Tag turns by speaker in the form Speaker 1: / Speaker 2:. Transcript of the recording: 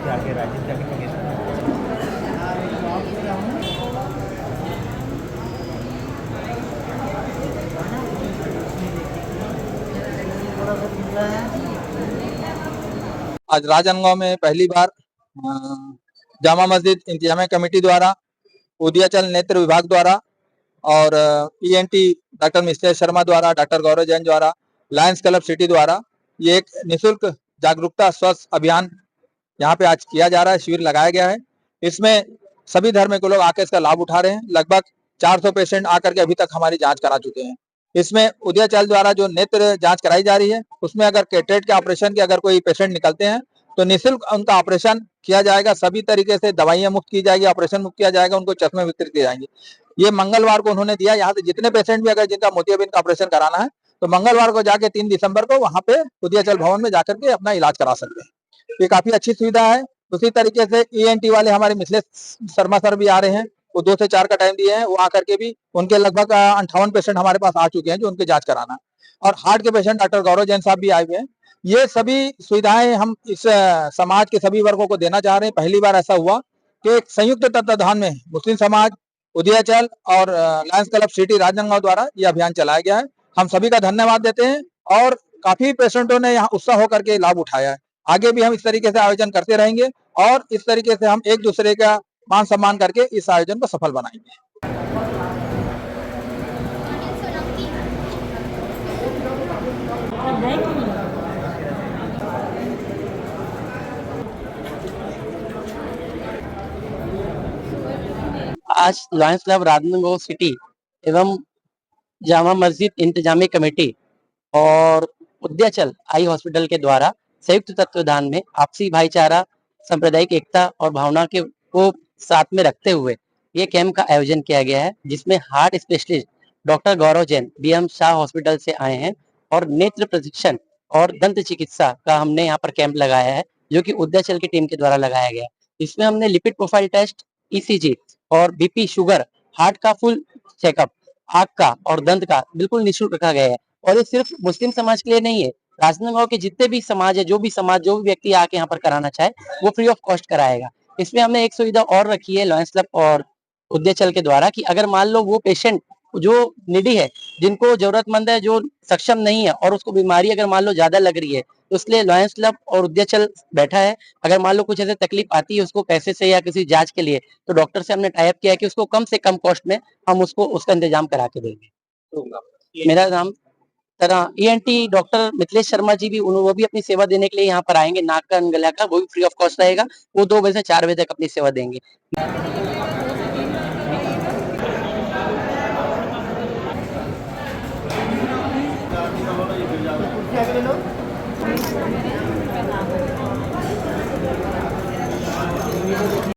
Speaker 1: इसके आगे राजेश जाके लोकेशन
Speaker 2: आज राजनांदगांव में पहली बार जामा मस्जिद इंतजामिया कमेटी द्वारा, उदयाचल नेत्र विभाग द्वारा और ईएनटी डॉक्टर मिस्टर शर्मा द्वारा, डॉक्टर गौरव जैन द्वारा, लायंस क्लब सिटी द्वारा ये एक निःशुल्क जागरूकता स्वास्थ्य अभियान यहाँ पे आज किया जा रहा है, शिविर लगाया गया है। इसमें सभी धर्म के लोग आकर इसका लाभ उठा रहे हैं। लगभग 400 पेशेंट आकर के अभी तक हमारी जांच करा चुके हैं। इसमें उदयाचल द्वारा जो नेत्र जांच कराई जा रही है, उसमें अगर कैटरेक्ट के ऑपरेशन के अगर कोई पेशेंट निकलते हैं तो निःशुल्क उनका ऑपरेशन किया जाएगा। सभी तरीके से दवाइयां मुक्त की जाएगी, ऑपरेशन मुक्त किया जाएगा, उनको चश्मे वितरित किए जाएंगे। ये मंगलवार को उन्होंने दिया। यहाँ से जितने पेशेंट भी अगर जिनका मोतियाबिंद का ऑपरेशन कराना है तो मंगलवार को जाके 3 दिसंबर को वहां पे उदयाचल भवन में जाकर के अपना इलाज करा सकते हैं। ये काफी अच्छी सुविधा है। उसी तरीके से ईएनटी वाले हमारे मिथिलेश शर्मा सर भी आ रहे हैं, वो 2 से 4 का टाइम दिए हैं। वो आकर के भी उनके लगभग 58 पेशेंट हमारे पास आ चुके हैं जो उनके जांच कराना है। और हार्ट के पेशेंट डॉक्टर गौरव जैन साहब भी आए हुए हैं। ये सभी सुविधाएं हम इस समाज के सभी वर्गों को देना चाह रहे हैं। पहली बार ऐसा हुआ कि एक संयुक्त तत्वाधान में मुस्लिम समाज, उदयाचल और लायंस क्लब सिटी राजनांदगांव द्वारा ये अभियान चलाया गया है। हम सभी का धन्यवाद देते हैं और काफी पेशेंटों ने यहाँ उत्साह होकर के लाभ उठाया है। आगे भी हम इस तरीके से आयोजन करते रहेंगे और इस तरीके से हम एक दूसरे का मान सम्मान करके इस आयोजन को सफल बनाएंगे।
Speaker 3: आज लायंस क्लब राजनांदगांव सिटी एवं जामा मस्जिद इंतजामी कमेटी और उदयाचल आई हॉस्पिटल के द्वारा संयुक्त तत्वाधान में आपसी भाईचारा, सांप्रदायिक एकता और भावना के को साथ में रखते हुए ये कैंप का आयोजन किया गया है, जिसमें हार्ट स्पेशलिस्ट डॉक्टर गौरव जैन बीएम शाह हॉस्पिटल से आए हैं और नेत्र परीक्षण और दंत चिकित्सा का हमने यहाँ पर कैंप लगाया है, जो कि उदयाचल की टीम के द्वारा लगाया गया है। इसमें हमने लिपिड प्रोफाइल टेस्ट, ईसीजी और बीपी, शुगर, हार्ट का फुल चेकअप, आंख का और दंत का बिल्कुल निःशुल्क रखा गया है। और ये सिर्फ मुस्लिम समाज के लिए नहीं है, राजनांदगांव के जितने भी समाज है, जो भी व्यक्ति आके यहाँ पर कराना चाहे वो फ्री ऑफ कॉस्ट कराएगा। इसमें हमने एक सुविधा और रखी है लायंस क्लब और उदयाचल के द्वारा कि अगर मान लो वो पेशेंट जो निडी है, जिनको जरूरतमंद है, जो सक्षम नहीं है और उसको बीमारी अगर मान लो ज्यादा लग रही है, तो इसलिए लायंस क्लब और उदयाचल बैठा है। अगर मान लो कुछ ऐसे तकलीफ आती है उसको पैसे से या किसी जांच के लिए, तो डॉक्टर से हमने टाई अप किया है कि उसको कम से कम कॉस्ट में हम उसको उसका इंतजाम करा के देंगे। मेरा नाम तरह ईएनटी डॉक्टर मिथिलेश शर्मा जी भी वो भी अपनी सेवा देने के लिए यहाँ पर आएंगे। नाक का, गला का, वो भी फ्री ऑफ कॉस्ट रहेगा। वो 2 बजे से 4 बजे तक अपनी सेवा देंगे।